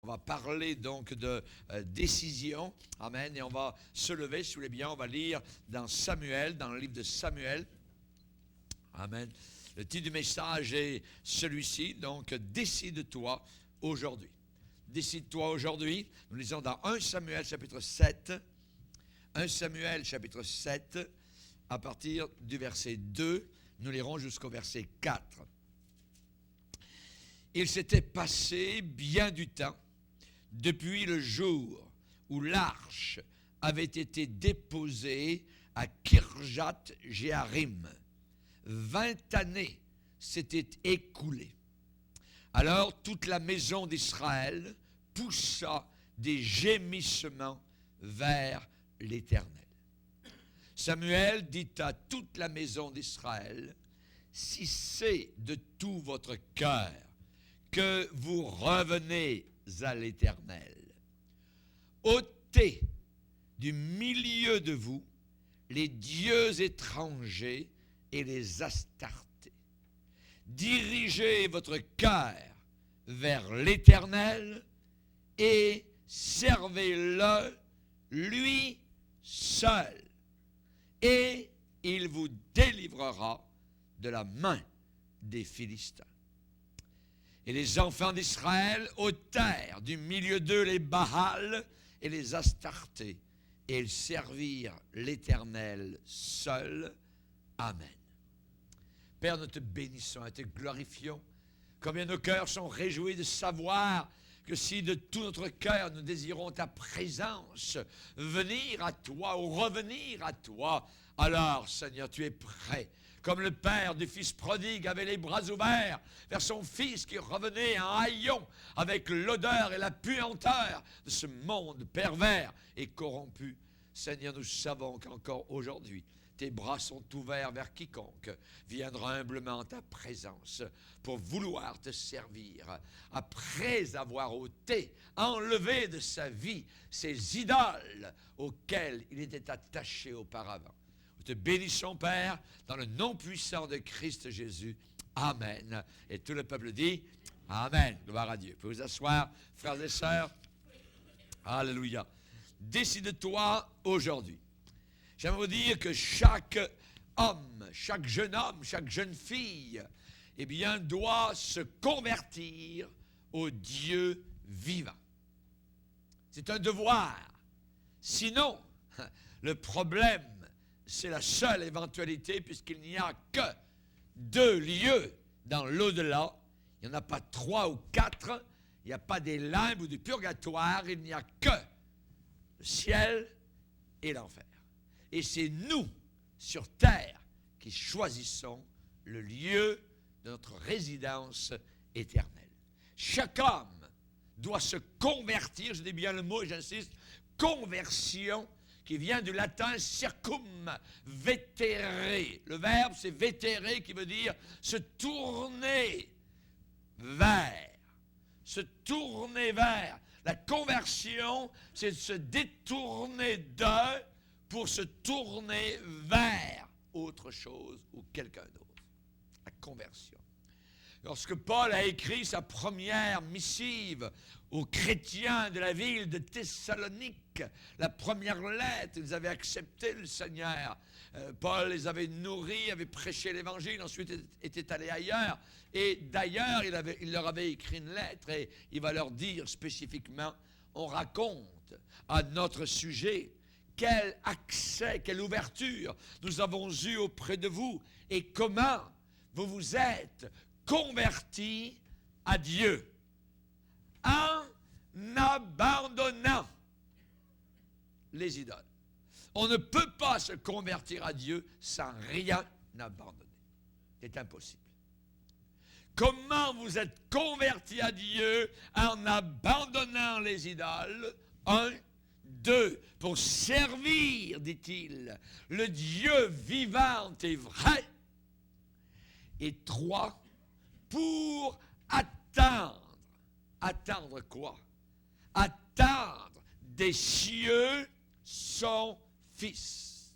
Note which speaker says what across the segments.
Speaker 1: On va parler donc de décision. Amen. Et on va se lever, si vous voulez bien. On va lire dans Samuel, dans le livre de Samuel. Amen. Le titre du message est celui-ci. Donc, décide-toi aujourd'hui. Décide-toi aujourd'hui. Nous lisons dans 1 Samuel chapitre 7. 1 Samuel chapitre 7, à partir du verset 2. Nous lirons jusqu'au verset 4. Il s'était passé bien du temps depuis le jour où l'arche avait été déposée à Kirjat-Jéarim. 20 années s'étaient écoulées. Alors toute la maison d'Israël poussa des gémissements vers l'Éternel. Samuel dit à toute la maison d'Israël, « Si c'est de tout votre cœur que vous revenez à l'Éternel, ôtez du milieu de vous les dieux étrangers et les Astartés. Dirigez votre cœur vers l'Éternel et servez-le lui seul, et il vous délivrera de la main des Philistins. » Et les enfants d'Israël ôtèrent du milieu d'eux les Baals et les Astartés, et ils servirent l'Éternel seul. Amen. Père, nous te bénissons et te glorifions. Combien nos cœurs sont réjouis de savoir que si de tout notre cœur nous désirons ta présence, venir à toi ou revenir à toi, alors, Seigneur, tu es prêt. Comme le père du fils prodigue avait les bras ouverts vers son fils qui revenait en haillons avec l'odeur et la puanteur de ce monde pervers et corrompu. Seigneur, nous savons qu'encore aujourd'hui, tes bras sont ouverts vers quiconque viendra humblement en ta présence pour vouloir te servir. Après avoir ôté, enlevé de sa vie ces idoles auxquelles il était attaché auparavant. Nous te bénissons, Père, dans le nom puissant de Christ Jésus. Amen. Et tout le peuple dit Amen. Gloire à Dieu. Vous pouvez vous asseoir, frères et sœurs. Alléluia. Décide-toi aujourd'hui. J'aimerais vous dire que chaque homme, chaque jeune fille, eh bien, doit se convertir au Dieu vivant. C'est un devoir. Sinon, le problème, c'est la seule éventualité, puisqu'il n'y a que 2 lieux dans l'au-delà. Il n'y en a pas 3 ou 4. Il n'y a pas des limbes ou du purgatoire. Il n'y a que le ciel et l'enfer. Et c'est nous, sur terre, qui choisissons le lieu de notre résidence éternelle. Chaque homme doit se convertir, je dis bien le mot et j'insiste, conversion, qui vient du latin circum, vétérer. Le verbe, c'est vétérer, qui veut dire se tourner vers. Se tourner vers. La conversion, c'est de se détourner de pour se tourner vers autre chose ou quelqu'un d'autre. La conversion. Lorsque Paul a écrit sa première missive aux chrétiens de la ville de Thessalonique, la première lettre, ils avaient accepté le Seigneur. Paul les avait nourris, avait prêché l'Évangile, ensuite était allé ailleurs. Et d'ailleurs, il leur avait écrit une lettre et il va leur dire spécifiquement, on raconte à notre sujet quel accès, quelle ouverture nous avons eu auprès de vous et comment vous vous êtes convertis à Dieu en abandonnant les idoles. On ne peut pas se convertir à Dieu sans rien abandonner. C'est impossible. Comment vous êtes convertis à Dieu en abandonnant les idoles? 1, 2, pour servir, dit-il, le Dieu vivant et vrai. Et 3, pour attendre. Attendre quoi? Attendre des cieux son Fils,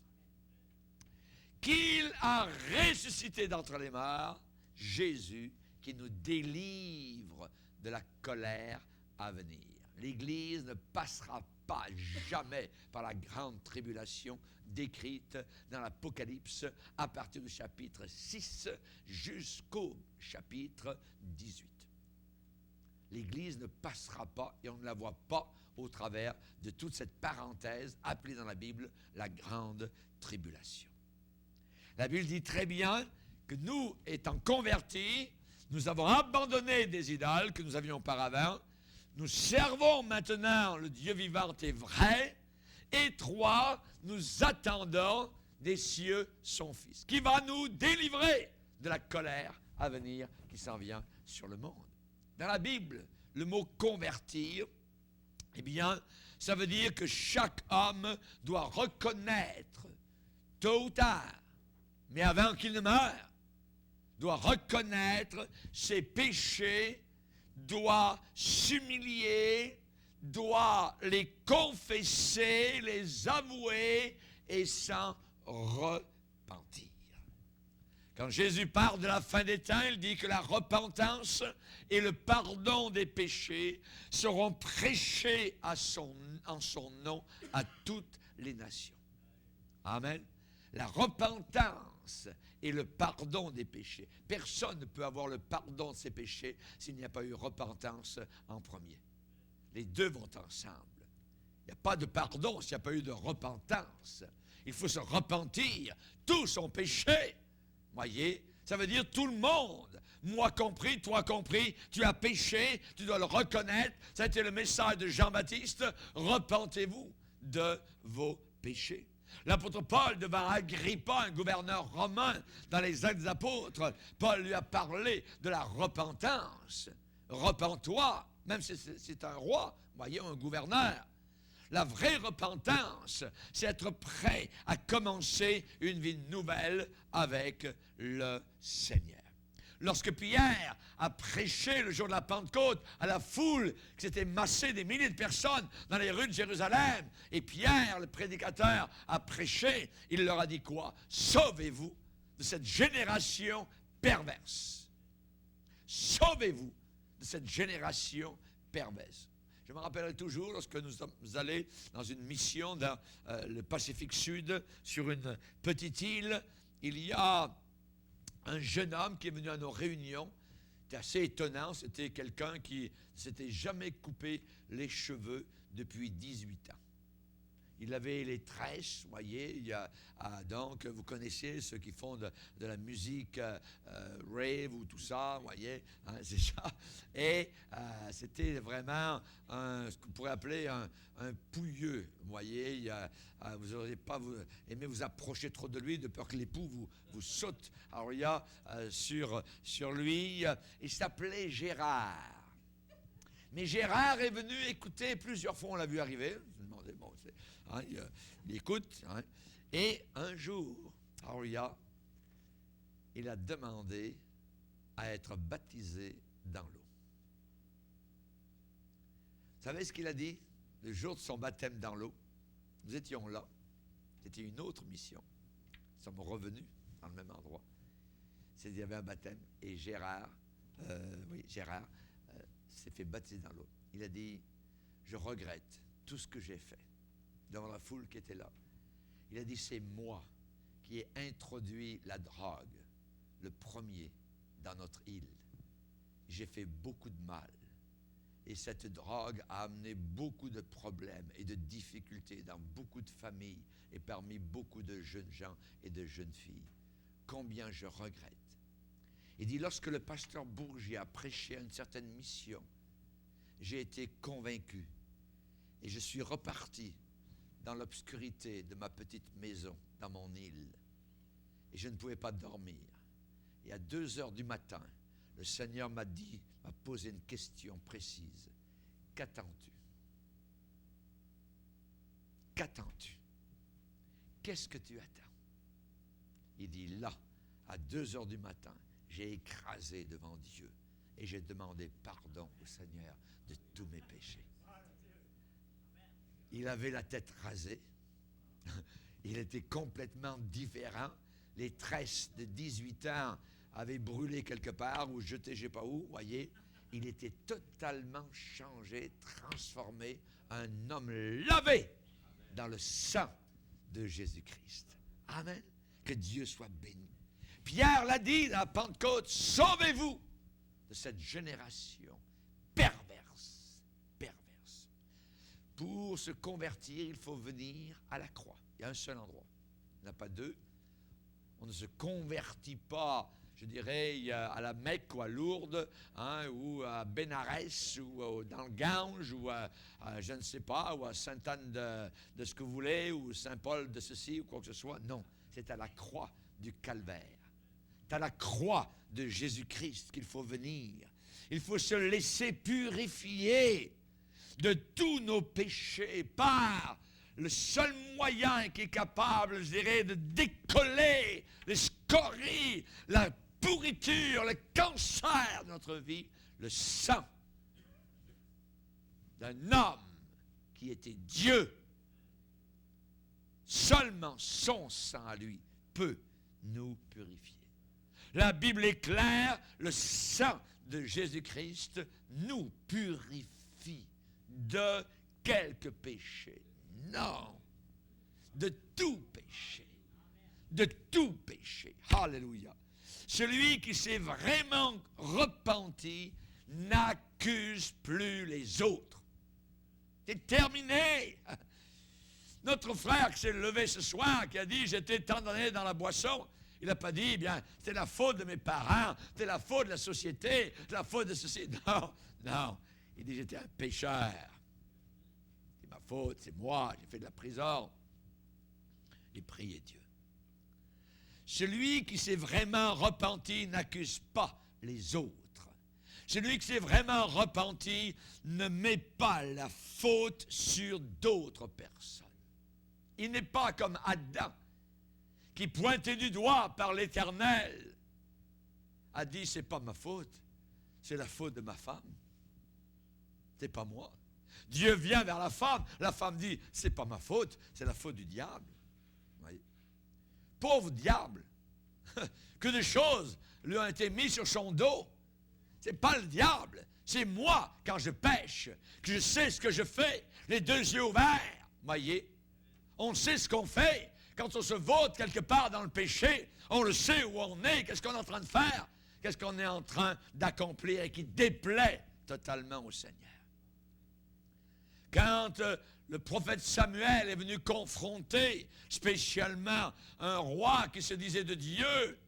Speaker 1: qu'il a ressuscité d'entre les morts, Jésus, qui nous délivre de la colère à venir. l'Église ne passera pas jamais par la grande tribulation décrite dans l'Apocalypse à partir du chapitre 6 jusqu'au chapitre 18. L'Église ne passera pas et on ne la voit pas au travers de toute cette parenthèse appelée dans la Bible la grande tribulation. La Bible dit très bien que nous, étant convertis, nous avons abandonné des idoles que nous avions auparavant. Nous servons maintenant le Dieu vivant et vrai. Et 3, nous attendons des cieux son Fils, qui va nous délivrer de la colère à venir qui s'en vient sur le monde. Dans la Bible, le mot convertir, eh bien, ça veut dire que chaque homme doit reconnaître, tôt ou tard, mais avant qu'il ne meure, doit reconnaître ses péchés, doit s'humilier, doit les confesser, les avouer et s'en repentir. Quand Jésus parle de la fin des temps, il dit que la repentance et le pardon des péchés seront prêchés en son nom à toutes les nations. Amen. La repentance et le pardon des péchés. Personne ne peut avoir le pardon de ses péchés s'il n'y a pas eu repentance en premier. Les deux vont ensemble. Il n'y a pas de pardon s'il n'y a pas eu de repentance. Il faut se repentir. Tous ont péché. Voyez, ça veut dire tout le monde. Moi compris, toi compris, tu as péché, tu dois le reconnaître. Ça a été le message de Jean-Baptiste. Repentez-vous de vos péchés. L'apôtre Paul, devant Agrippa, un gouverneur romain, dans les Actes des Apôtres, Paul lui a parlé de la repentance. Repens-toi, même si c'est un roi, voyez, un gouverneur. La vraie repentance, c'est être prêt à commencer une vie nouvelle avec le Seigneur. Lorsque Pierre a prêché le jour de la Pentecôte à la foule qui s'était massée des milliers de personnes dans les rues de Jérusalem, et Pierre, le prédicateur, a prêché, il leur a dit quoi? Sauvez-vous de cette génération perverse. Sauvez-vous de cette génération perverse. Je me rappellerai toujours lorsque nous sommes allés dans une mission dans le Pacifique Sud, sur une petite île, il y a un jeune homme qui est venu à nos réunions. C'était assez étonnant, c'était quelqu'un qui ne s'était jamais coupé les cheveux depuis 18 ans. Il avait les tresses, vous voyez, donc vous connaissez ceux qui font de la musique rave ou tout ça, vous voyez, hein, c'est ça. Et c'était vraiment ce qu'on pourrait appeler un pouilleux, vous voyez. Vous n'auriez pas aimé vous approcher trop de lui, de peur que l'époux vous saute. Alors il y a sur lui, il s'appelait Gérard. Mais Gérard est venu écouter plusieurs fois, on l'a vu arriver. Je me demandais, bon, il écoute. Hein, et un jour, il a demandé à être baptisé dans l'eau. Vous savez ce qu'il a dit le jour de son baptême dans l'eau? Nous étions là. C'était une autre mission. Nous sommes revenus dans le même endroit. Il y avait un baptême et Gérard s'est fait baptiser dans l'eau. Il a dit, je regrette tout ce que j'ai fait devant la foule qui était là. Il a dit, c'est moi qui ai introduit la drogue, le premier, dans notre île. J'ai fait beaucoup de mal. Et cette drogue a amené beaucoup de problèmes et de difficultés dans beaucoup de familles et parmi beaucoup de jeunes gens et de jeunes filles. Combien je regrette. Il dit, lorsque le pasteur Bourgier a prêché à une certaine mission, j'ai été convaincu et je suis reparti dans l'obscurité de ma petite maison, dans mon île. Et je ne pouvais pas dormir. Et à 2 heures du matin, le Seigneur m'a posé une question précise. Qu'attends-tu? Qu'attends-tu? Qu'est-ce que tu attends? Il dit, là, à 2 heures du matin, j'ai écrasé devant Dieu et j'ai demandé pardon au Seigneur de tous mes péchés. Il avait la tête rasée. Il était complètement différent. Les tresses de 18 ans avaient brûlé quelque part ou jeté je ne sais pas où, voyez. il était totalement changé, transformé, un homme lavé dans le sang de Jésus-Christ. Amen. Que Dieu soit béni. Pierre l'a dit dans la Pentecôte, sauvez-vous de cette génération perverse. Perverse. Pour se convertir, il faut venir à la croix. Il y a un seul endroit. Il n'y en a pas deux. On ne se convertit pas, je dirais, à la Mecque ou à Lourdes, ou à Bénarès, ou dans le Gange, ou à je ne sais pas, ou à Sainte-Anne de ce que vous voulez, ou Saint-Paul de ceci, ou quoi que ce soit. Non, c'est à la croix du Calvaire. C'est à la croix de Jésus-Christ qu'il faut venir. Il faut se laisser purifier de tous nos péchés par le seul moyen qui est capable, je dirais, de décoller les scories, la pourriture, le cancer de notre vie, le sang d'un homme qui était Dieu. Seulement son sang à lui peut nous purifier. La Bible est claire, le sang de Jésus-Christ nous purifie de quelques péchés. Non, de tout péché. De tout péché. Alléluia. Celui qui s'est vraiment repenti n'accuse plus les autres. C'est terminé. Notre frère qui s'est levé ce soir, qui a dit « J'étais tant d'années dans la boisson », il n'a pas dit « Bien, c'est la faute de mes parents, c'est la faute de la société, c'est la faute de ceci. » Non, non. Il dit « J'étais un pécheur. C'est ma faute, c'est moi, j'ai fait de la prison. » Et priez Dieu. Celui qui s'est vraiment repenti n'accuse pas les autres. Celui qui s'est vraiment repenti ne met pas la faute sur d'autres personnes. Il n'est pas comme Adam, qui pointé du doigt par l'Éternel, a dit, c'est pas ma faute, c'est la faute de ma femme. C'est pas moi. Dieu vient vers la femme dit, c'est pas ma faute, c'est la faute du diable. Voyez. Pauvre diable, que de choses lui ont été mises sur son dos. C'est pas le diable, c'est moi quand je pêche, que je sais ce que je fais, les deux yeux ouverts. Voyez, on sait ce qu'on fait. Quand on se vautre quelque part dans le péché, on le sait où on est, qu'est-ce qu'on est en train de faire, qu'est-ce qu'on est en train d'accomplir et qui déplaît totalement au Seigneur. Quand le prophète Samuel est venu confronter spécialement un roi qui se disait de Dieu,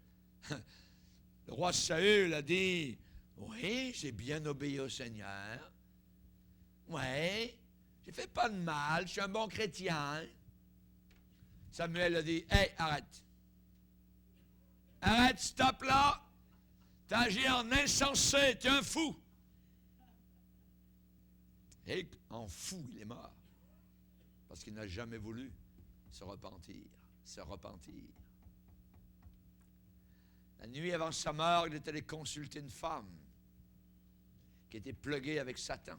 Speaker 1: le roi Saül a dit, oui, j'ai bien obéi au Seigneur, oui, j'ai fait pas de mal, je suis un bon chrétien. Samuel a dit, hey, arrête. Arrête, stop là. T'as agi en insensé, t'es un fou. Et en fou, il est mort. Parce qu'il n'a jamais voulu se repentir. La nuit avant sa mort, il est allé consulter une femme qui était pluguée avec Satan,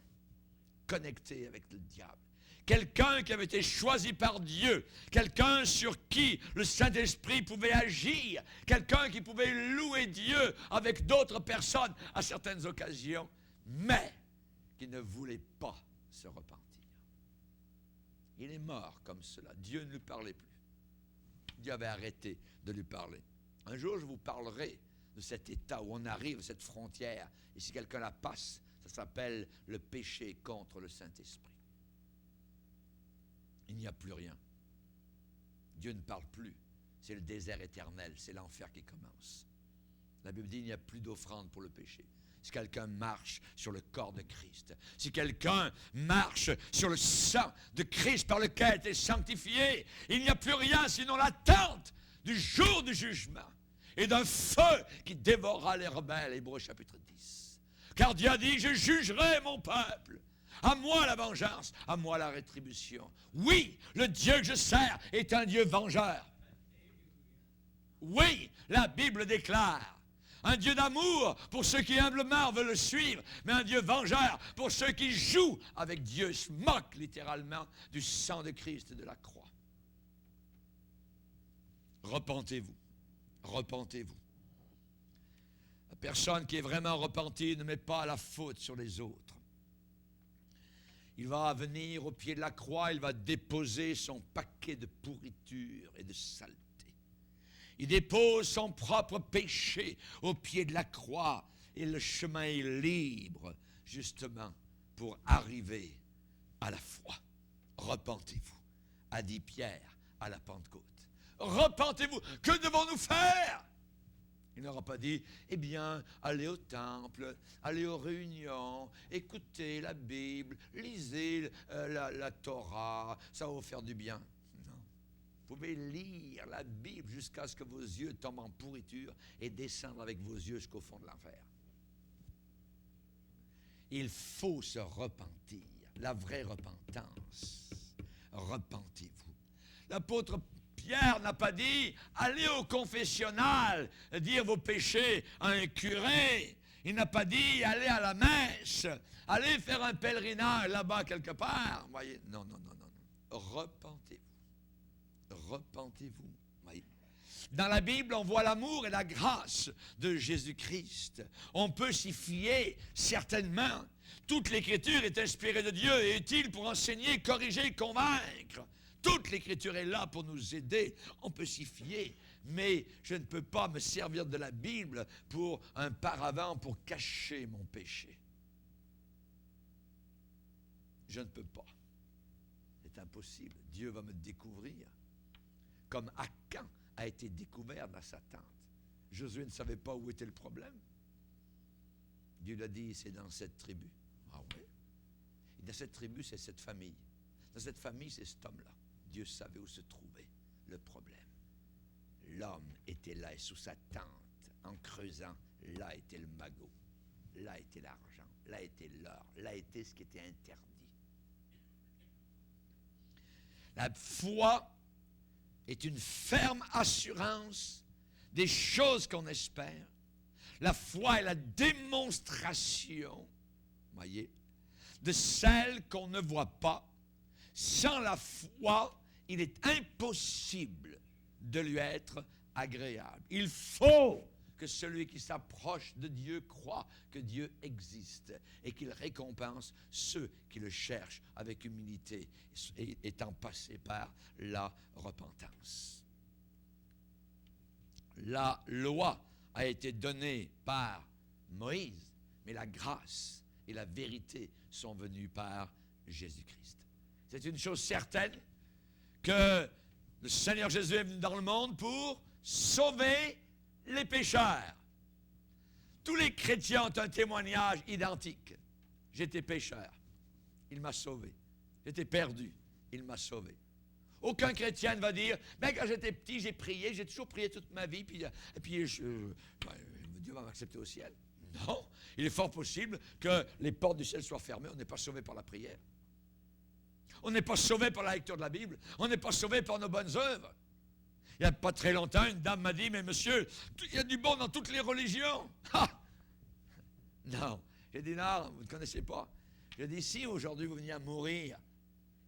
Speaker 1: connectée avec le diable. Quelqu'un qui avait été choisi par Dieu, quelqu'un sur qui le Saint-Esprit pouvait agir, quelqu'un qui pouvait louer Dieu avec d'autres personnes à certaines occasions, mais qui ne voulait pas se repentir. Il est mort comme cela. Dieu ne lui parlait plus. Dieu avait arrêté de lui parler. Un jour, je vous parlerai de cet état où on arrive à cette frontière, et si quelqu'un la passe, ça s'appelle le péché contre le Saint-Esprit. Il n'y a plus rien. Dieu ne parle plus. C'est le désert éternel, c'est l'enfer qui commence. La Bible dit qu'il n'y a plus d'offrande pour le péché. Si quelqu'un marche sur le corps de Christ, si quelqu'un marche sur le sang de Christ par lequel il est sanctifié, il n'y a plus rien sinon l'attente du jour du jugement et d'un feu qui dévorera les rebelles. Hébreux chapitre 10. Car Dieu a dit, je jugerai mon peuple. À moi la vengeance, à moi la rétribution. Oui, le Dieu que je sers est un Dieu vengeur. Oui, la Bible déclare un Dieu d'amour pour ceux qui humblement veulent le suivre, mais un Dieu vengeur pour ceux qui jouent avec Dieu, se moquent littéralement du sang de Christ et de la croix. Repentez-vous. Repentez-vous. La personne qui est vraiment repentie ne met pas la faute sur les autres. Il va venir au pied de la croix, il va déposer son paquet de pourriture et de saleté. Il dépose son propre péché au pied de la croix et le chemin est libre, justement, pour arriver à la foi. Repentez-vous, a dit Pierre à la Pentecôte. Repentez-vous, que devons-nous faire? Il n'aura pas dit, eh bien, allez au temple, allez aux réunions, écoutez la Bible, lisez la Torah, ça va vous faire du bien. Non. Vous pouvez lire la Bible jusqu'à ce que vos yeux tombent en pourriture et descendre avec vos yeux jusqu'au fond de l'enfer. Il faut se repentir, la vraie repentance. Repentez-vous. L'apôtre Pierre n'a pas dit « Allez au confessionnal, dire vos péchés à un curé ». Il n'a pas dit « Allez à la messe, allez faire un pèlerinage là-bas quelque part ». Voyez, non. Repentez-vous. Repentez-vous. Voyez. Dans la Bible, on voit l'amour et la grâce de Jésus-Christ. On peut s'y fier certainement. Toute l'Écriture est inspirée de Dieu et utile pour enseigner, corriger, convaincre. Toute l'Écriture est là pour nous aider. On peut s'y fier, mais je ne peux pas me servir de la Bible pour un paravent pour cacher mon péché. Je ne peux pas. C'est impossible. Dieu va me découvrir. Comme Akan a été découvert dans sa tente. Josué ne savait pas où était le problème. Dieu l'a dit, c'est dans cette tribu. Ah oui? Et dans cette tribu, c'est cette famille. Dans cette famille, c'est cet homme-là. Dieu savait où se trouvait le problème. L'homme était là et sous sa tente, en creusant, là était le magot, là était l'argent, là était l'or, là était ce qui était interdit. La foi est une ferme assurance des choses qu'on espère. La foi est la démonstration, voyez, de celles qu'on ne voit pas. Sans la foi, il est impossible de lui être agréable. Il faut que celui qui s'approche de Dieu croit que Dieu existe et qu'il récompense ceux qui le cherchent avec humilité, étant passés par la repentance. La loi a été donnée par Moïse, mais la grâce et la vérité sont venues par Jésus-Christ. C'est une chose certaine que le Seigneur Jésus est venu dans le monde pour sauver les pécheurs. Tous les chrétiens ont un témoignage identique. J'étais pécheur, il m'a sauvé. J'étais perdu, il m'a sauvé. Aucun chrétien ne va dire, ben quand j'étais petit, j'ai prié, j'ai toujours prié toute ma vie, puis Dieu va m'accepter au ciel. Non, il est fort possible que les portes du ciel soient fermées, on n'est pas sauvé par la prière. On n'est pas sauvé par la lecture de la Bible. On n'est pas sauvé par nos bonnes œuvres. Il n'y a pas très longtemps, une dame m'a dit, mais monsieur, il y a du bon dans toutes les religions. Ah! Non. J'ai dit, non, vous ne connaissez pas. J'ai dit, si aujourd'hui vous veniez à mourir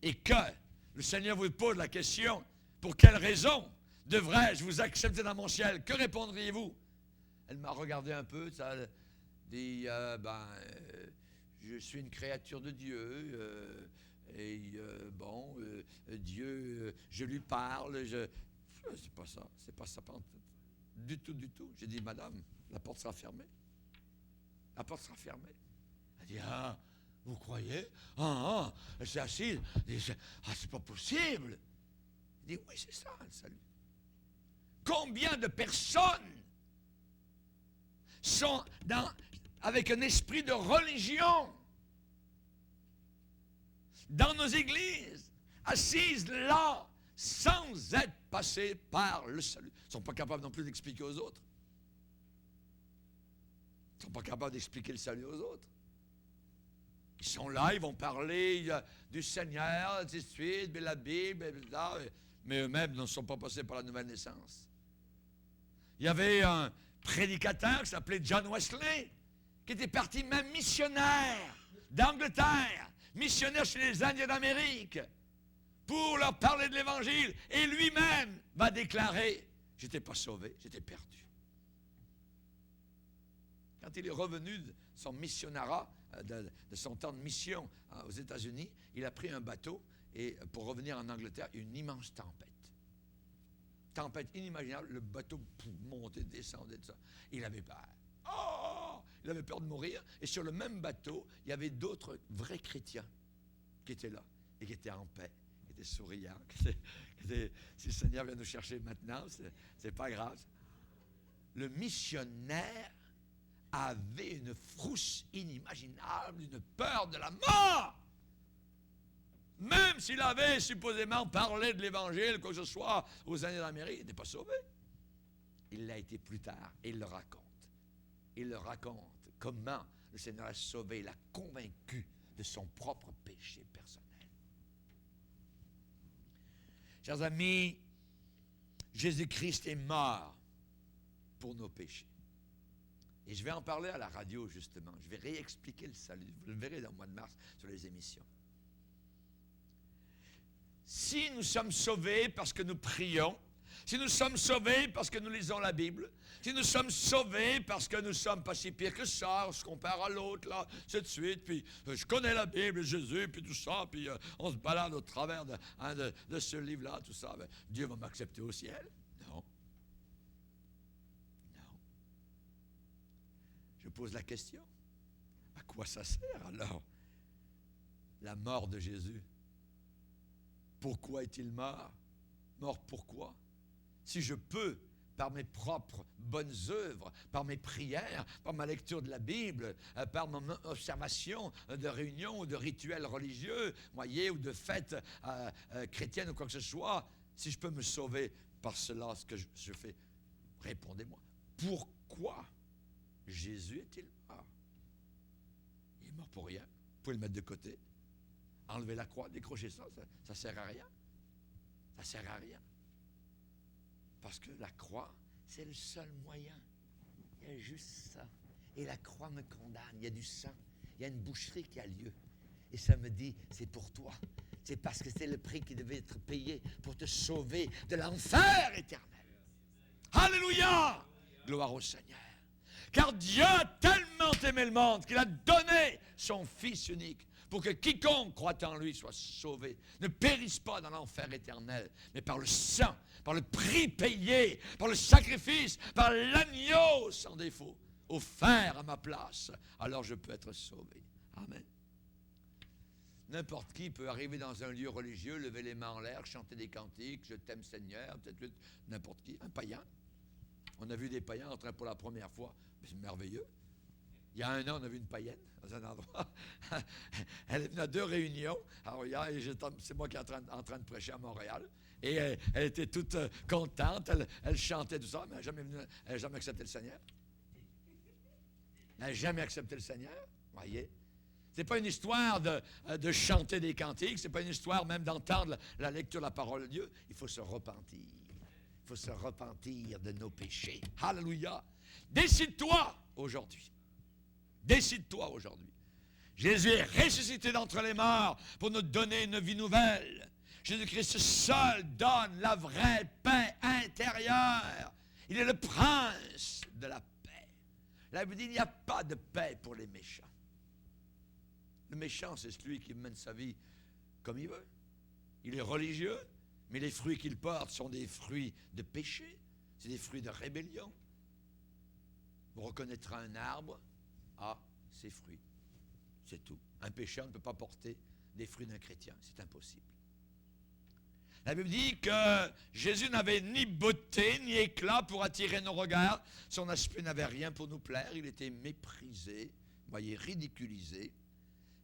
Speaker 1: et que le Seigneur vous pose la question, pour quelle raison devrais-je vous accepter dans mon ciel? Que répondriez-vous? Elle m'a regardé un peu, ça dit, je suis une créature de Dieu, Dieu, je lui parle, c'est pas ça, du tout. J'ai dit, madame, la porte sera fermée. La porte sera fermée. Elle dit, ah, vous croyez? Elle s'est assise. Elle dit, c'est pas possible. Elle dit, oui, c'est ça, le salut. Combien de personnes sont avec un esprit de religion dans nos églises, assises là, sans être passées par le salut. Ils ne sont pas capables non plus d'expliquer aux autres. Ils ne sont pas capables d'expliquer le salut aux autres. Ils sont là, ils vont parler du Seigneur, ainsi de suite, de la Bible, mais eux-mêmes ne sont pas passés par la nouvelle naissance. Il y avait un prédicateur qui s'appelait John Wesley, qui était parti même missionnaire d'Angleterre, missionnaire chez les Indiens d'Amérique, pour leur parler de l'Évangile, et lui-même va déclarer, j'étais pas sauvé, j'étais perdu. quand il est revenu de son missionnarat, de son temps de mission aux États-Unis, il a pris un bateau et pour revenir en Angleterre, une immense tempête. Tempête inimaginable, le bateau montait, descendait, tout ça. Il avait peur. Oh! Il avait peur de mourir. Et sur le même bateau, il y avait d'autres vrais chrétiens qui étaient là et qui étaient en paix, qui étaient souriants. Si le Seigneur vient nous chercher maintenant, c'est pas grave. Le missionnaire avait une frousse inimaginable, une peur de la mort. Même s'il avait supposément parlé de l'Évangile, quoi que ce soit, aux années d'Amérique, il n'était pas sauvé. Il l'a été plus tard, et il le raconte. Il le raconte comment le Seigneur l'a sauvé, l'a convaincu de son propre péché personnel. Chers amis, Jésus-Christ est mort pour nos péchés. Et je vais en parler à la radio, justement. Je vais réexpliquer le salut. Vous le verrez dans le mois de mars sur les émissions. Si nous sommes sauvés parce que nous prions, si nous sommes sauvés parce que nous lisons la Bible, si nous sommes sauvés parce que nous ne sommes pas si pires que ça, on se compare à l'autre, là, c'est de suite, puis je connais la Bible, Jésus, puis tout ça, puis on se balade au travers de ce livre-là, tout ça, ben, Dieu va m'accepter au ciel? Non. Non. Je pose la question. À quoi ça sert alors, la mort de Jésus? Pourquoi est-il mort? Mort pourquoi? Si je peux, par mes propres bonnes œuvres, par mes prières, par ma lecture de la Bible, par mon observation de réunions ou de rituels religieux, voyez, ou de fêtes chrétiennes ou quoi que ce soit, si je peux me sauver par cela, ce que je fais, répondez-moi. Pourquoi Jésus est-il mort? Il est mort pour rien. Vous pouvez le mettre de côté. Enlever la croix, décrocher ça ne sert à rien. Ça ne sert à rien. Parce que la croix, c'est le seul moyen. Il y a juste ça. Et la croix me condamne. Il y a du sang. Il y a une boucherie qui a lieu. Et ça me dit, c'est pour toi. C'est parce que c'est le prix qui devait être payé pour te sauver de l'enfer éternel. Alléluia! Gloire au Seigneur. Car Dieu a tellement aimé le monde qu'il a donné son Fils unique pour que quiconque croit en lui soit sauvé, ne périsse pas dans l'enfer éternel, mais par le sang, par le prix payé, par le sacrifice, par l'agneau sans défaut, offert à ma place, alors je peux être sauvé. Amen. N'importe qui peut arriver dans un lieu religieux, lever les mains en l'air, chanter des cantiques, je t'aime Seigneur, peut-être n'importe qui, un païen. On a vu des païens entrer pour la première fois, c'est merveilleux. Il y a un an, on a vu une païenne dans un endroit. Elle est venue à 2 réunions. Alors, hier, c'est moi qui est en train de prêcher à Montréal. Et elle était toute contente. Elle chantait tout ça, mais elle n'a jamais accepté le Seigneur. Elle n'a jamais accepté le Seigneur. Voyez? Ce n'est pas une histoire de chanter des cantiques. Ce n'est pas une histoire même d'entendre la lecture de la parole de Dieu. Il faut se repentir. Il faut se repentir de nos péchés. Alléluia. Décide-toi aujourd'hui. Décide-toi aujourd'hui. Jésus est ressuscité d'entre les morts pour nous donner une vie nouvelle. Jésus-Christ seul donne la vraie paix intérieure. Il est le prince de la paix. La Bible dit qu'il n'y a pas de paix pour les méchants. Le méchant, c'est celui qui mène sa vie comme il veut. Il est religieux, mais les fruits qu'il porte sont des fruits de péché. C'est des fruits de rébellion. Vous reconnaîtrez un arbre à ses fruits. C'est tout. Un pécheur ne peut pas porter des fruits d'un chrétien. C'est impossible. La Bible dit que Jésus n'avait ni beauté ni éclat pour attirer nos regards. Son aspect n'avait rien pour nous plaire. Il était méprisé, voyez, ridiculisé.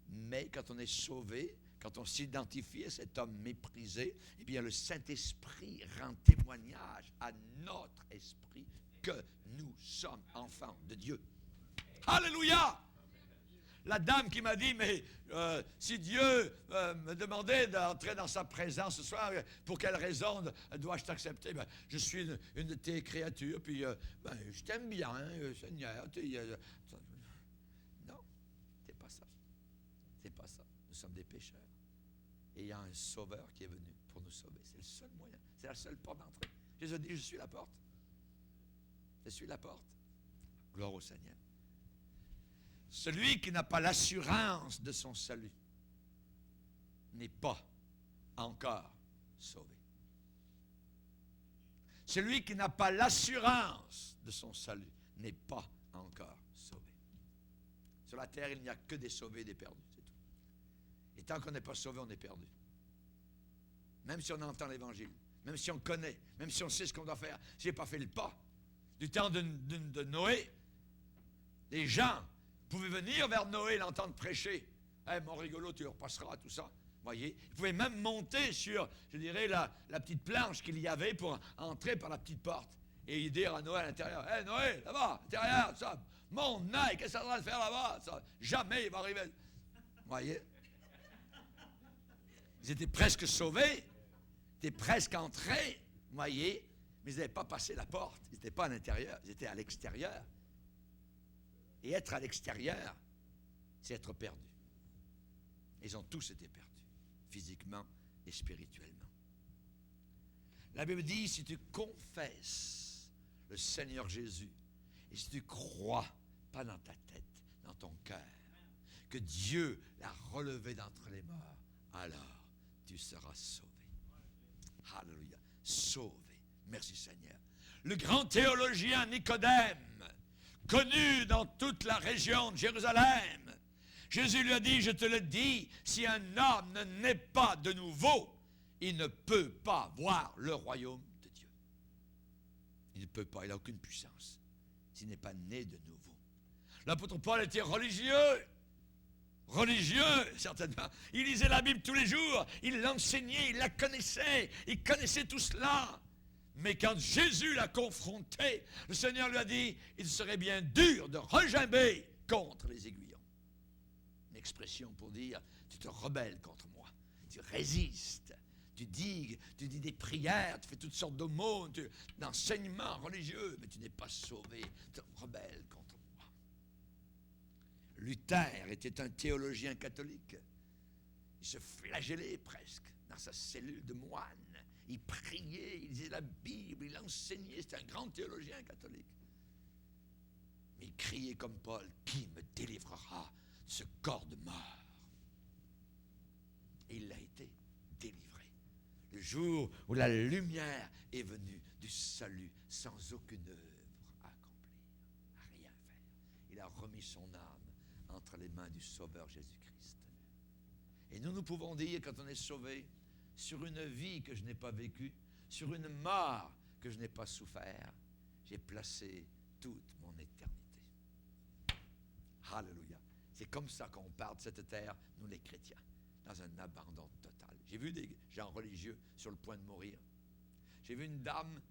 Speaker 1: Mais quand on est sauvé, quand on s'identifie à cet homme méprisé, eh bien le Saint-Esprit rend témoignage à notre esprit que nous sommes enfants de Dieu. Alléluia! La dame qui m'a dit, mais si Dieu me demandait d'entrer dans sa présence ce soir, pour quelle raison dois-je t'accepter? Ben, je suis une de tes créatures, puis je t'aime bien, Seigneur. Non, c'est pas ça. C'est pas ça. Nous sommes des pécheurs. Et il y a un sauveur qui est venu pour nous sauver. C'est le seul moyen. C'est la seule porte d'entrée. Jésus dit, je suis la porte. Je suis la porte. Gloire au Seigneur. Celui qui n'a pas l'assurance de son salut n'est pas encore sauvé. Celui qui n'a pas l'assurance de son salut n'est pas encore sauvé. Sur la terre, il n'y a que des sauvés et des perdus, c'est tout. Et tant qu'on n'est pas sauvé, on est perdu. Même si on entend l'Évangile, même si on connaît, même si on sait ce qu'on doit faire, si je n'ai pas fait le pas. Du temps de Noé, les gens pouvaient venir vers Noé, l'entendre prêcher. Hey, mon rigolo, tu repasseras, tout ça. Voyez, ils pouvaient même monter sur, je dirais, la petite planche qu'il y avait pour entrer par la petite porte. Et dire à Noé à l'intérieur, hey Noé, là-bas, à l'intérieur, ça, mon œil, qu'est-ce que ça va faire là-bas? Ça, jamais il va arriver. Voyez? Ils étaient presque sauvés, ils étaient presque entrés, voyez, mais ils n'avaient pas passé la porte. Ils n'étaient pas à l'intérieur, ils étaient à l'extérieur. Et être à l'extérieur, c'est être perdu. Ils ont tous été perdus, physiquement et spirituellement. La Bible dit, si tu confesses le Seigneur Jésus, et si tu crois, pas dans ta tête, dans ton cœur, que Dieu l'a relevé d'entre les morts, alors tu seras sauvé. Alléluia. Sauvé. Merci Seigneur. Le grand théologien Nicodème, connu dans toute la région de Jérusalem, Jésus lui a dit, je te le dis, si un homme ne naît pas de nouveau, il ne peut pas voir le royaume de Dieu. Il ne peut pas, il n'a aucune puissance s'il n'est pas né de nouveau. L'apôtre Paul était religieux, certainement. Il lisait la Bible tous les jours, il l'enseignait, il la connaissait, il connaissait tout cela. Mais quand Jésus l'a confronté, le Seigneur lui a dit, il serait bien dur de regimber contre les aiguillons. Une expression pour dire, tu te rebelles contre moi, tu résistes, tu dis des prières, tu fais toutes sortes d'aumônes, d'enseignements religieux, mais tu n'es pas sauvé, tu te rebelles contre moi. Luther était un théologien catholique. Il se flagellait presque dans sa cellule de moine. Il priait, il lisait la Bible, il enseignait, c'était un grand théologien catholique. Mais il criait comme Paul, qui me délivrera de ce corps de mort? Et il l'a été délivré. Le jour où la lumière est venue du salut sans aucune œuvre à accomplir, à rien faire. Il a remis son âme entre les mains du Sauveur Jésus-Christ. Et nous pouvons dire, quand on est sauvé, sur une vie que je n'ai pas vécue, sur une mort que je n'ai pas souffert, j'ai placé toute mon éternité. Alléluia. C'est comme ça qu'on part de cette terre, nous les chrétiens, dans un abandon total. J'ai vu des gens religieux sur le point de mourir. J'ai vu une dame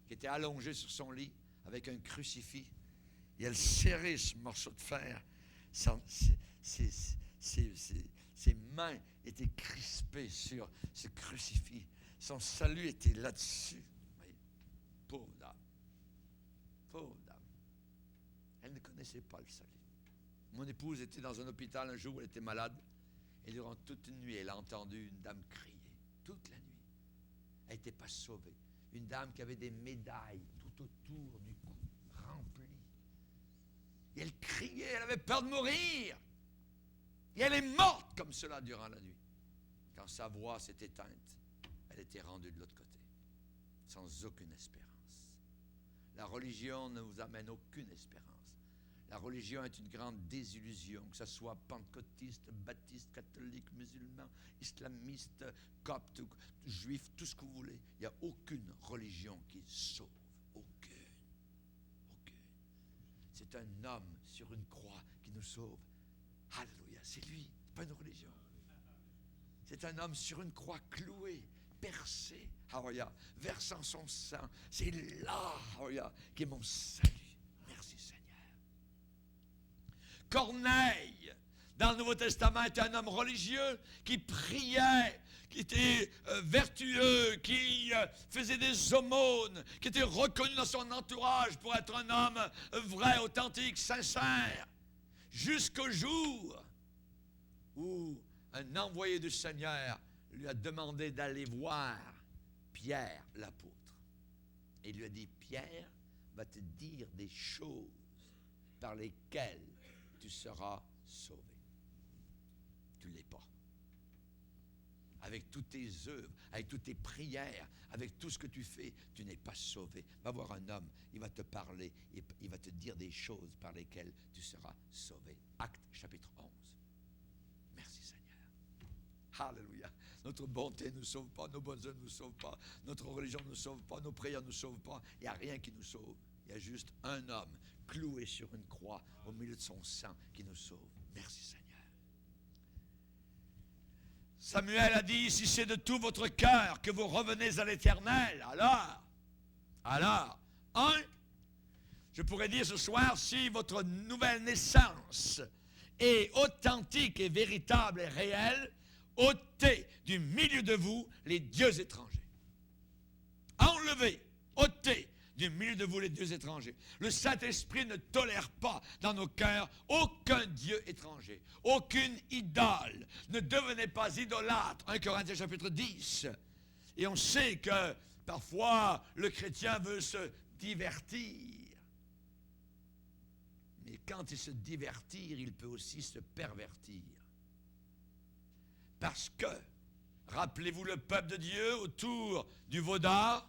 Speaker 1: qui était allongée sur son lit avec un crucifix et elle serrait ce morceau de fer. Ses mains étaient crispées sur ce crucifix. Son salut était là-dessus. Oui. Pauvre dame. Pauvre dame. Elle ne connaissait pas le salut. Mon épouse était dans un hôpital un jour où elle était malade. Et durant toute une nuit, elle a entendu une dame crier. Toute la nuit. Elle n'était pas sauvée. Une dame qui avait des médailles tout autour du cou, remplies. Et elle criait, elle avait peur de mourir. Et elle est morte comme cela durant la nuit. Quand sa voix s'est éteinte, elle était rendue de l'autre côté, sans aucune espérance. La religion ne vous amène aucune espérance. La religion est une grande désillusion, que ce soit pentecôtiste, baptiste, catholique, musulman, islamiste, copte, juif, tout ce que vous voulez. Il n'y a aucune religion qui sauve. Aucune. Aucune. C'est un homme sur une croix qui nous sauve. Alléluia, c'est lui, pas une religion. C'est un homme sur une croix cloué, percé, alléluia, versant son sang. C'est là, alléluia, qui est mon salut. Merci Seigneur. Corneille, dans le Nouveau Testament, était un homme religieux qui priait, qui était vertueux, qui faisait des aumônes, qui était reconnu dans son entourage pour être un homme vrai, authentique, sincère. Jusqu'au jour où un envoyé du Seigneur lui a demandé d'aller voir Pierre, l'apôtre. Et il lui a dit, Pierre va te dire des choses par lesquelles tu seras sauvé. Tu ne l'es pas. Avec toutes tes œuvres, avec toutes tes prières, avec tout ce que tu fais, tu n'es pas sauvé. Va voir un homme, il va te parler, il va te dire des choses par lesquelles tu seras sauvé. Actes chapitre 11. Merci Seigneur. Alléluia. Notre bonté ne nous sauve pas, nos bonnes œuvres ne nous sauvent pas, notre religion ne nous sauve pas, nos prières ne nous sauvent pas. Il n'y a rien qui nous sauve. Il y a juste un homme cloué sur une croix au milieu de son sang qui nous sauve. Merci Seigneur. Samuel a dit, si c'est de tout votre cœur que vous revenez à l'Éternel, alors, je pourrais dire ce soir, si votre nouvelle naissance est authentique et véritable et réelle, ôtez du milieu de vous les dieux étrangers. Enlevez, ôtez du milieu de vous les dieux étrangers. Le Saint-Esprit ne tolère pas dans nos cœurs aucun dieu étranger, aucune idole. Ne devenez pas idolâtre. 1 Corinthiens chapitre 10. Et on sait que parfois le chrétien veut se divertir. Mais quand il se divertit, il peut aussi se pervertir. Parce que, rappelez-vous le peuple de Dieu autour du veau d'or,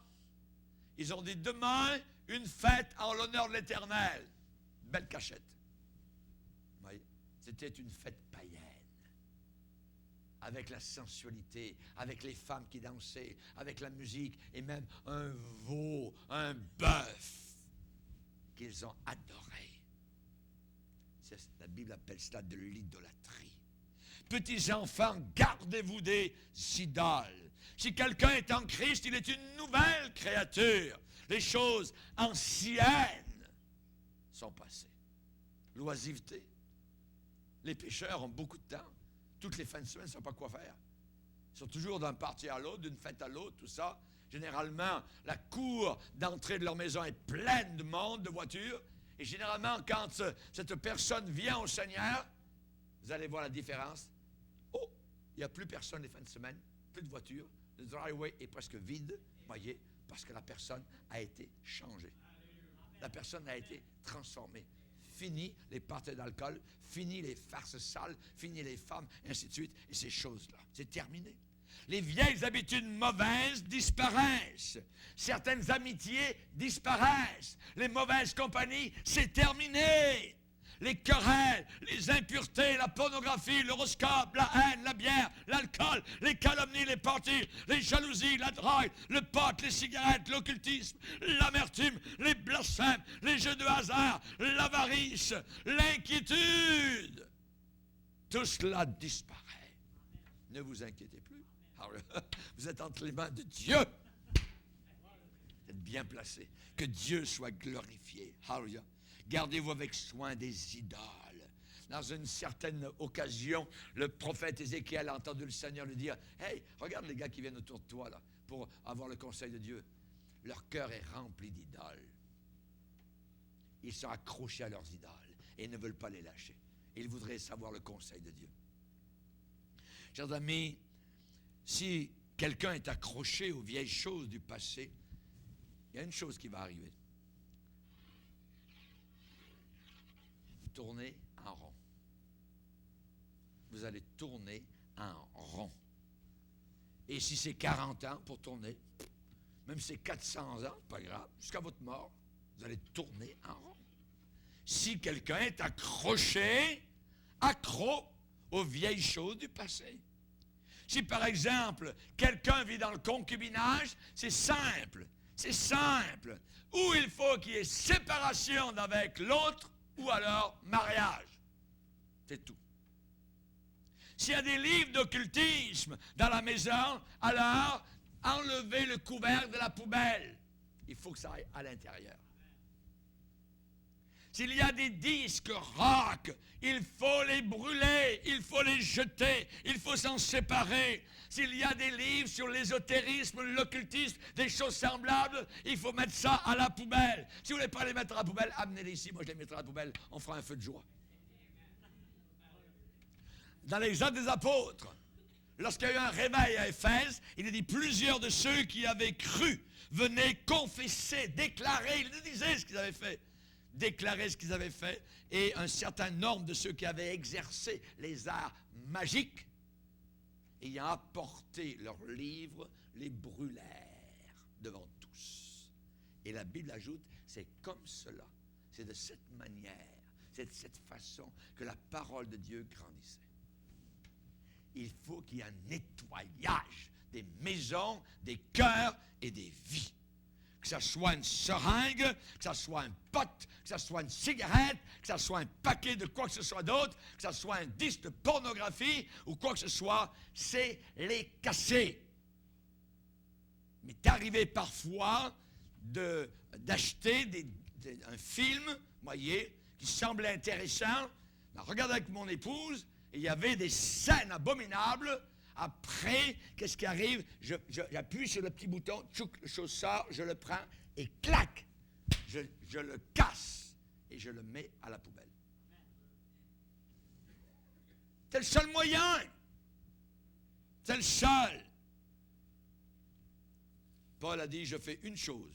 Speaker 1: ils ont dit demain, une fête en l'honneur de l'Éternel. Belle cachette. Oui, c'était une fête païenne. Avec la sensualité, avec les femmes qui dansaient, avec la musique, et même un veau, un bœuf, qu'ils ont adoré. La Bible appelle cela de l'idolâtrie. Petits enfants, gardez-vous des idoles. Si quelqu'un est en Christ, il est une nouvelle créature. Les choses anciennes sont passées. L'oisiveté. Les pécheurs ont beaucoup de temps. Toutes les fins de semaine, ils ne savent pas quoi faire. Ils sont toujours d'un party à l'autre, d'une fête à l'autre, tout ça. Généralement, la cour d'entrée de leur maison est pleine de monde, de voitures. Et généralement, quand cette personne vient au Seigneur, vous allez voir la différence. Oh, il n'y a plus personne les fins de semaine, plus de voitures. Le driveway est presque vide, voyez, parce que la personne a été changée. La personne a été transformée. Fini les parties d'alcool, fini les farces sales, fini les femmes, ainsi de suite, et ces choses-là. C'est terminé. Les vieilles habitudes mauvaises disparaissent. Certaines amitiés disparaissent. Les mauvaises compagnies, c'est terminé. Les querelles, les impuretés, la pornographie, l'horoscope, la haine, la bière, l'alcool, les calomnies, les parties, les jalousies, la drogue, le pot, les cigarettes, l'occultisme, l'amertume, les blasphèmes, les jeux de hasard, l'avarice, l'inquiétude. Tout cela disparaît. Ne vous inquiétez plus. Vous êtes entre les mains de Dieu. Vous êtes bien placés. Que Dieu soit glorifié. Hallelujah. Gardez-vous avec soin des idoles. Dans une certaine occasion, le prophète Ézéchiel a entendu le Seigneur lui dire, « Hey, regarde les gars qui viennent autour de toi là, pour avoir le conseil de Dieu. Leur cœur est rempli d'idoles. Ils sont accrochés à leurs idoles et ne veulent pas les lâcher. Ils voudraient savoir le conseil de Dieu. » Chers amis, si quelqu'un est accroché aux vieilles choses du passé, il y a une chose qui va arriver. Tourner en rond. Vous allez tourner en rond. Et si c'est 40 ans pour tourner, même si c'est 400 ans, pas grave, jusqu'à votre mort, vous allez tourner en rond. Si quelqu'un est accro aux vieilles choses du passé. Si par exemple, quelqu'un vit dans le concubinage, c'est simple. C'est simple. Ou il faut qu'il y ait séparation avec l'autre, ou alors mariage. C'est tout. S'il y a des livres d'occultisme dans la maison, alors enlevez le couvercle de la poubelle. Il faut que ça aille à l'intérieur. S'il y a des disques rock, il faut les brûler, il faut les jeter, il faut s'en séparer. S'il y a des livres sur l'ésotérisme, l'occultisme, des choses semblables, il faut mettre ça à la poubelle. Si vous ne voulez pas les mettre à la poubelle, amenez-les ici, moi je les mettrai à la poubelle, on fera un feu de joie. Dans les Actes des Apôtres, lorsqu'il y a eu un réveil à Éphèse, il est dit plusieurs de ceux qui avaient cru venaient confesser, déclarer, ils nous disaient ce qu'ils avaient fait. déclaré ce qu'ils avaient fait, et un certain nombre de ceux qui avaient exercé les arts magiques, ayant apporté leurs livres, les brûlèrent devant tous. Et la Bible ajoute, c'est comme cela, c'est de cette manière, c'est de cette façon que la parole de Dieu grandissait. Il faut qu'il y ait un nettoyage des maisons, des cœurs et des vies. Que ça soit une seringue, que ça soit un pote, que ça soit une cigarette, que ça soit un paquet de quoi que ce soit d'autre, que ça soit un disque de pornographie ou quoi que ce soit, c'est les casser. Mais t'arrivé parfois d'acheter un film, voyez, qui semblait intéressant. Ben, regarde avec mon épouse, et il y avait des scènes abominables. Après, qu'est-ce qui arrive? J'appuie sur le petit bouton, tchouk, le chose sort, je le prends et clac, je le casse et je le mets à la poubelle. C'est le seul moyen. C'est le seul. Paul a dit, je fais une chose.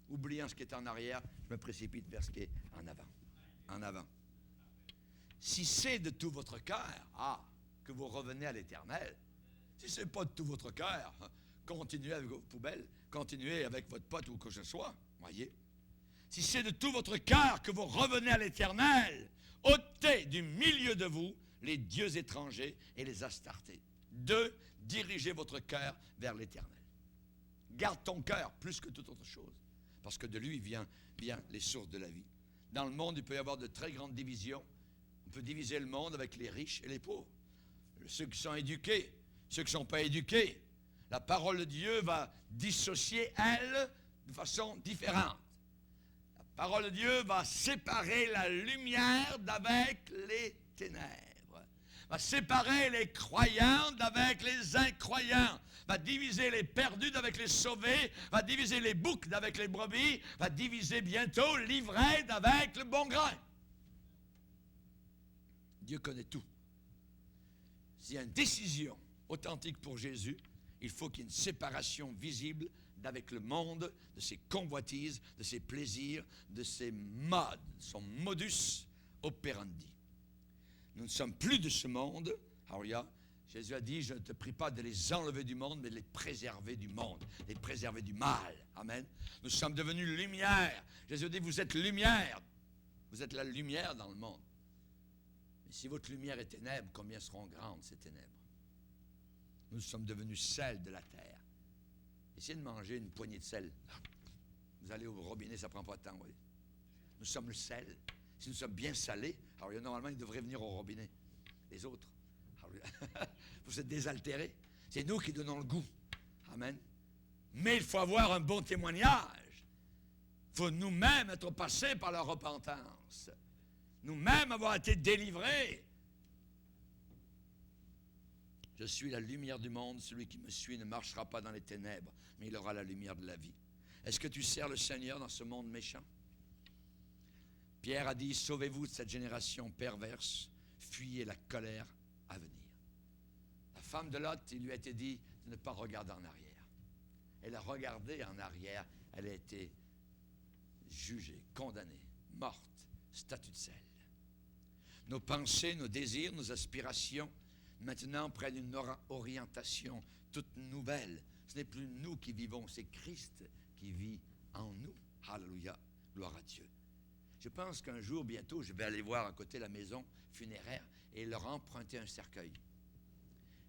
Speaker 1: Oubliant ce qui est en arrière, je me précipite vers ce qui est en avant. En avant. Si c'est de tout votre cœur, que vous revenez à l'Éternel, si ce n'est pas de tout votre cœur, continuez avec vos poubelles, continuez avec votre pote ou quoi que ce soit, voyez. Si c'est de tout votre cœur que vous revenez à l'Éternel, ôtez du milieu de vous les dieux étrangers et les astartés. 2, dirigez votre cœur vers l'Éternel. Garde ton cœur plus que toute autre chose, parce que de lui viennent les sources de la vie. Dans le monde, il peut y avoir de très grandes divisions. On peut diviser le monde avec les riches et les pauvres. Ceux qui sont éduqués, ceux qui ne sont pas éduqués. La parole de Dieu va dissocier, elle, de façon différente. La parole de Dieu va séparer la lumière d'avec les ténèbres. Va séparer les croyants d'avec les incroyants. Va diviser les perdus d'avec les sauvés. Va diviser les boucs d'avec les brebis. Va diviser bientôt l'ivraie d'avec le bon grain. Dieu connaît tout. S'il y a une décision authentique pour Jésus, il faut qu'il y ait une séparation visible d'avec le monde, de ses convoitises, de ses plaisirs, de ses modes, son modus operandi. Nous ne sommes plus de ce monde. Alléluia. Jésus a dit, je ne te prie pas de les enlever du monde, mais de les préserver du monde, les préserver du mal. Amen. Nous sommes devenus lumière. Jésus a dit, vous êtes lumière. Vous êtes la lumière dans le monde. Mais si votre lumière est ténèbre, combien seront grandes ces ténèbres? Nous sommes devenus sel de la terre. Essayez de manger une poignée de sel. Vous allez au robinet, ça ne prend pas de temps. Oui. Nous sommes le sel. Si nous sommes bien salés, alors normalement, ils devraient venir au robinet. Les autres. Vous êtes désaltérés. C'est nous qui donnons le goût. Amen. Mais il faut avoir un bon témoignage. Il faut nous-mêmes être passés par la repentance. Nous-mêmes avoir été délivrés. Je suis la lumière du monde. Celui qui me suit ne marchera pas dans les ténèbres, mais il aura la lumière de la vie. Est-ce que tu sers le Seigneur dans ce monde méchant? Pierre a dit, sauvez-vous de cette génération perverse, fuyez la colère à venir. La femme de Lot, il lui a été dit de ne pas regarder en arrière. Elle a regardé en arrière, elle a été jugée, condamnée, morte, statue de sel. Nos pensées, nos désirs, nos aspirations, maintenant prennent une orientation toute nouvelle. Ce n'est plus nous qui vivons, c'est Christ qui vit en nous. Alléluia, gloire à Dieu. Je pense qu'un jour, bientôt, je vais aller voir à côté de la maison funéraire et leur emprunter un cercueil.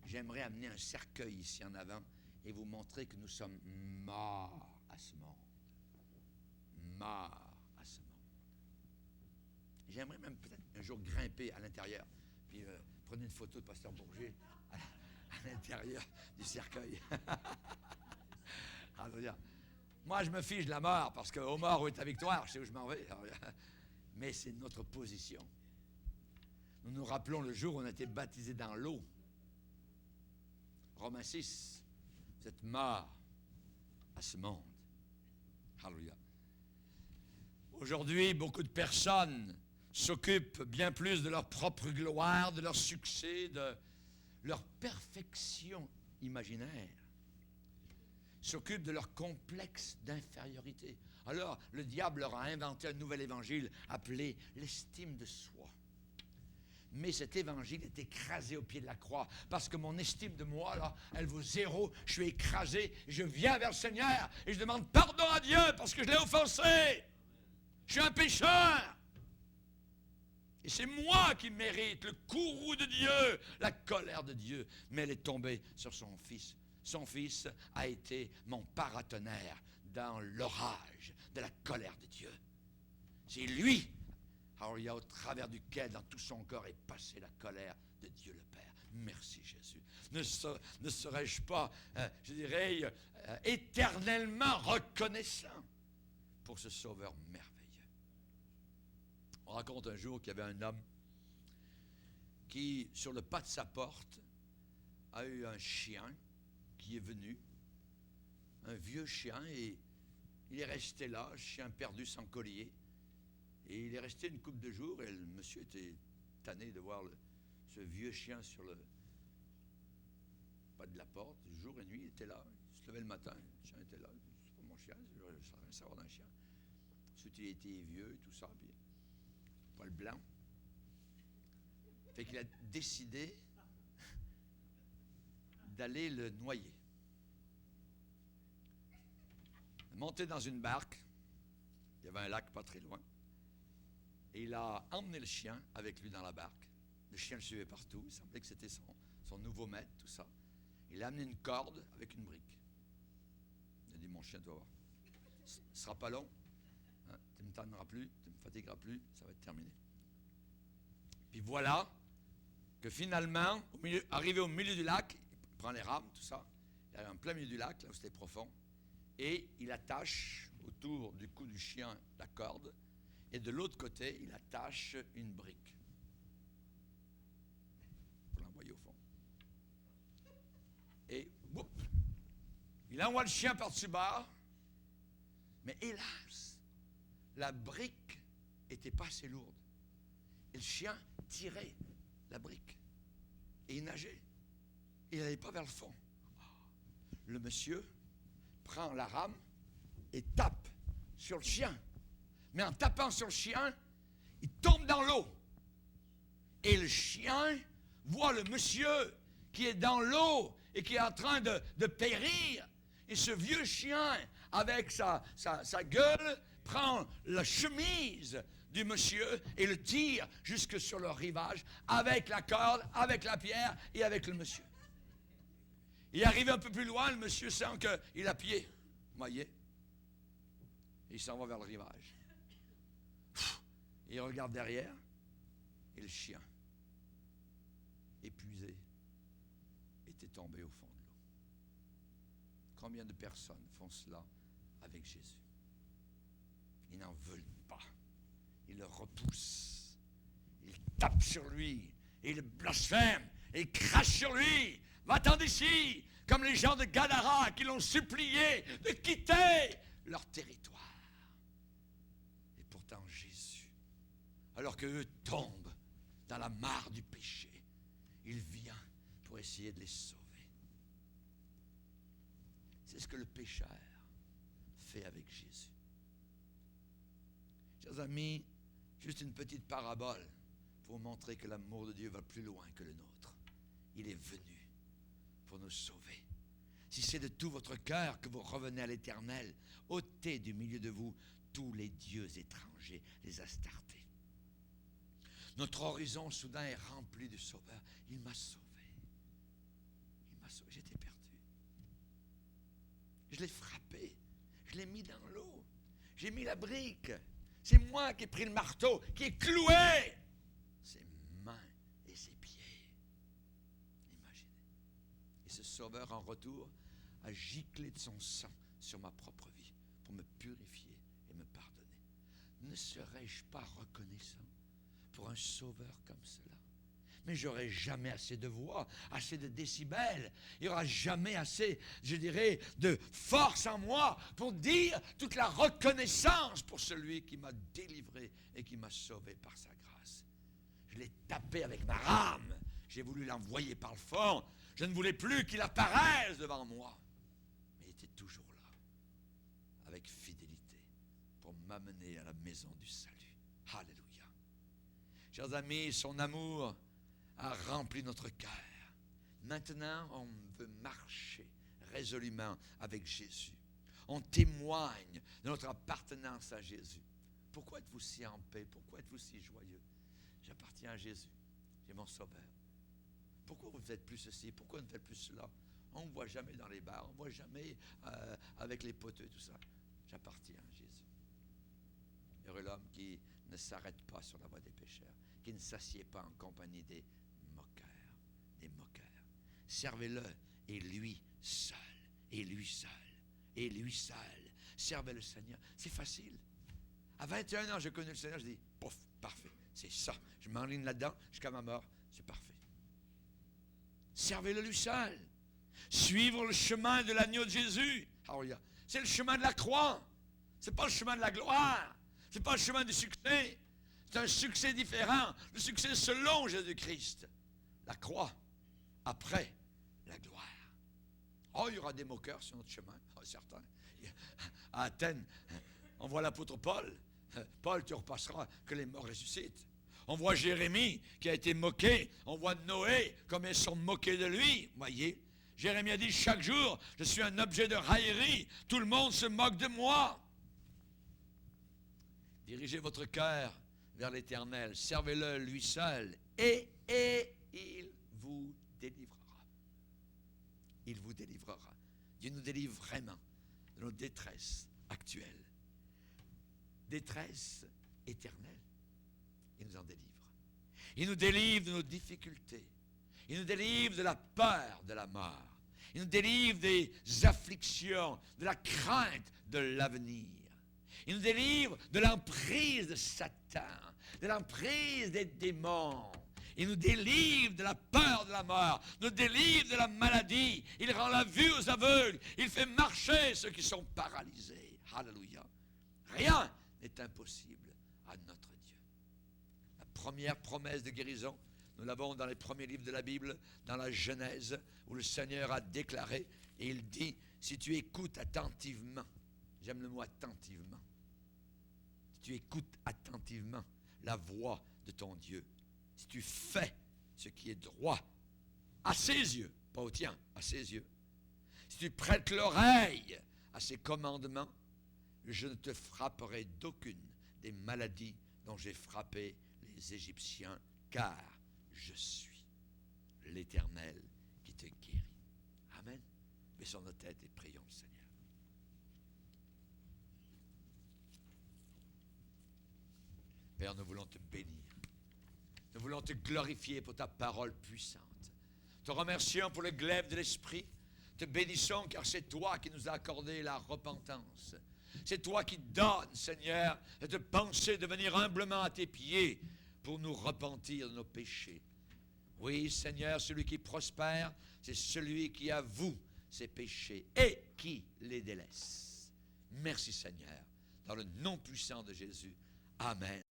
Speaker 1: J'aimerais amener un cercueil ici en avant et vous montrer que nous sommes morts à ce monde. Morts à ce monde. J'aimerais même peut-être un jour grimper à l'intérieur, puis prenez une photo de Pasteur Bourget à l'intérieur du cercueil. Alléluia. Moi, je me fiche de la mort, parce qu'au mort où est ta victoire, je sais où je m'en vais. Mais c'est notre position. Nous nous rappelons le jour où on a été baptisés dans l'eau. Romains 6, vous êtes morts à ce monde. Alléluia. Aujourd'hui, beaucoup de personnes s'occupent bien plus de leur propre gloire, de leur succès, de leur perfection imaginaire. s'occupent de leur complexe d'infériorité. Alors, le diable leur a inventé un nouvel évangile appelé l'estime de soi. Mais cet évangile est écrasé au pied de la croix, parce que mon estime de moi, là, elle vaut zéro. Je suis écrasé, je viens vers le Seigneur et je demande pardon à Dieu parce que je l'ai offensé. Je suis un pécheur. Et c'est moi qui mérite le courroux de Dieu, la colère de Dieu. Mais elle est tombée sur son fils. Son fils a été mon paratonnerre dans l'orage de la colère de Dieu. C'est lui, alors il y a au travers duquel, dans tout son corps, est passée la colère de Dieu le Père. Merci Jésus. Ne serais-je pas, je dirais, éternellement reconnaissant pour ce Sauveur merveilleux. On raconte un jour qu'il y avait un homme qui, sur le pas de sa porte, a eu un chien qui est venu, un vieux chien, et il est resté là, chien perdu sans collier, et il est resté une couple de jours, et le monsieur était tanné de voir ce vieux chien sur le pas de la porte, jour et nuit, il était là, il se levait le matin, le chien était là, c'est pas mon chien, je veux rien savoir d'un chien. Ensuite, il était vieux et tout ça, puis poil blanc. Fait qu'il a décidé d'aller le noyer. Monté dans une barque, il y avait un lac pas très loin, et il a emmené le chien avec lui dans la barque. Le chien le suivait partout, il semblait que c'était son nouveau maître, tout ça. Il a amené une corde avec une brique. Il a dit, mon chien, tu vas voir, ce ne sera pas long, hein, tu ne me tanneras plus, tu ne me fatigueras plus, ça va être terminé. Puis voilà que finalement, arrivé au milieu du lac, il prend les rames, tout ça, il arrive en plein milieu du lac, là où c'était profond, et il attache autour du cou du chien la corde, et de l'autre côté, il attache une brique pour l'envoyer au fond. Et boum, il envoie le chien par-dessus bord, mais hélas, la brique n'était pas assez lourde. Et le chien tirait la brique. Et il nageait. Il n'allait pas vers le fond. Le monsieur prend la rame et tape sur le chien. Mais en tapant sur le chien, il tombe dans l'eau. Et le chien voit le monsieur qui est dans l'eau et qui est en train de périr. Et ce vieux chien, avec sa gueule, prend la chemise du monsieur et le tire jusque sur le rivage avec la corde, avec la pierre et avec le monsieur. Il arrive un peu plus loin, le monsieur sent qu'il a pied maillé. Et il s'en va vers le rivage. Il regarde derrière et le chien, épuisé, était tombé au fond de l'eau. Combien de personnes font cela avec Jésus? Ils n'en veulent pas. Ils le repoussent. Ils tapent sur lui. Et ils le blasphèment. Et ils crachent sur lui. Va-t'en d'ici. Comme les gens de Gadara qui l'ont supplié de quitter leur territoire. Et pourtant Jésus, alors qu'eux tombent dans la mare du péché, il vient pour essayer de les sauver. C'est ce que le pécheur fait avec Jésus. Chers amis, juste une petite parabole pour montrer que l'amour de Dieu va plus loin que le nôtre. Il est venu pour nous sauver. Si c'est de tout votre cœur que vous revenez à l'Éternel, ôtez du milieu de vous tous les dieux étrangers, les Astartés. Notre horizon soudain est rempli de Sauveur. Il m'a sauvé. Il m'a sauvé. J'étais perdu. Je l'ai frappé. Je l'ai mis dans l'eau. J'ai mis la brique. C'est moi qui ai pris le marteau, qui ai cloué ses mains et ses pieds. Imaginez. Et ce Sauveur, en retour, a giclé de son sang sur ma propre vie pour me purifier et me pardonner. Ne serais-je pas reconnaissant pour un Sauveur comme cela? Mais j'aurai jamais assez de voix, assez de décibels. Il n'y aura jamais assez, je dirais, de force en moi pour dire toute la reconnaissance pour celui qui m'a délivré et qui m'a sauvé par sa grâce. Je l'ai tapé avec ma rame. J'ai voulu l'envoyer par le fond. Je ne voulais plus qu'il apparaisse devant moi. Mais était toujours là, avec fidélité, pour m'amener à la maison du salut. Alléluia. Chers amis, son amour a rempli notre cœur. Maintenant, on veut marcher résolument avec Jésus. On témoigne de notre appartenance à Jésus. Pourquoi êtes-vous si en paix? Pourquoi êtes-vous si joyeux? J'appartiens à Jésus. J'ai mon sauveur. Pourquoi vous ne faites plus ceci? Pourquoi vous ne faites plus cela? On ne voit jamais dans les bars, on ne voit jamais avec les poteux et tout ça. J'appartiens à Jésus. Heureux l'homme qui ne s'arrête pas sur la voie des pécheurs, qui ne s'assied pas en compagnie des moqueurs. Des moqueurs. Servez-le, et lui seul, et lui seul, et lui seul. Servez le Seigneur. C'est facile. À 21 ans, j'ai connu le Seigneur, je dis, pouf, parfait, c'est ça. Je m'enligne là-dedans jusqu'à ma mort, c'est parfait. Servez-le lui seul. Suivre le chemin de l'agneau de Jésus. Alléluia. C'est le chemin de la croix. Ce n'est pas le chemin de la gloire. Ce n'est pas le chemin du succès. C'est un succès différent. Le succès selon Jésus-Christ. La croix, après la gloire. Oh, il y aura des moqueurs sur notre chemin. Oh, certains. À Athènes, on voit l'apôtre Paul. Paul, tu repasseras que les morts ressuscitent. On voit Jérémie qui a été moqué. On voit Noé, comme ils sont moqués de lui. Voyez, Jérémie a dit, chaque jour, je suis un objet de raillerie. Tout le monde se moque de moi. Dirigez votre cœur vers l'Éternel. Servez-le lui seul. Et il vous délivrera. Il vous délivrera. Dieu nous délivre vraiment de nos détresses actuelles. Détresse éternelle. Il nous en délivre. Il nous délivre de nos difficultés. Il nous délivre de la peur de la mort. Il nous délivre des afflictions, de la crainte de l'avenir. Il nous délivre de l'emprise de Satan, de l'emprise des démons. Il nous délivre de la peur de la mort, nous délivre de la maladie. Il rend la vue aux aveugles. Il fait marcher ceux qui sont paralysés. Alléluia. Rien n'est impossible à notre Dieu. La première promesse de guérison, nous l'avons dans les premiers livres de la Bible, dans la Genèse, où le Seigneur a déclaré, et il dit, si tu écoutes attentivement, j'aime le mot attentivement, si tu écoutes attentivement la voix de ton Dieu, si tu fais ce qui est droit à ses yeux, pas au tien, à ses yeux, si tu prêtes l'oreille à ses commandements, je ne te frapperai d'aucune des maladies dont j'ai frappé les Égyptiens, car je suis l'Éternel qui te guérit. Amen. Baissons nos têtes et prions le Seigneur. Père, nous voulons te bénir. Nous voulons te glorifier pour ta parole puissante. Te remercions pour le glaive de l'Esprit. Te bénissons car c'est toi qui nous as accordé la repentance. C'est toi qui donnes, Seigneur, cette pensée de venir humblement à tes pieds pour nous repentir de nos péchés. Oui, Seigneur, celui qui prospère, c'est celui qui avoue ses péchés et qui les délaisse. Merci, Seigneur. Dans le nom puissant de Jésus. Amen.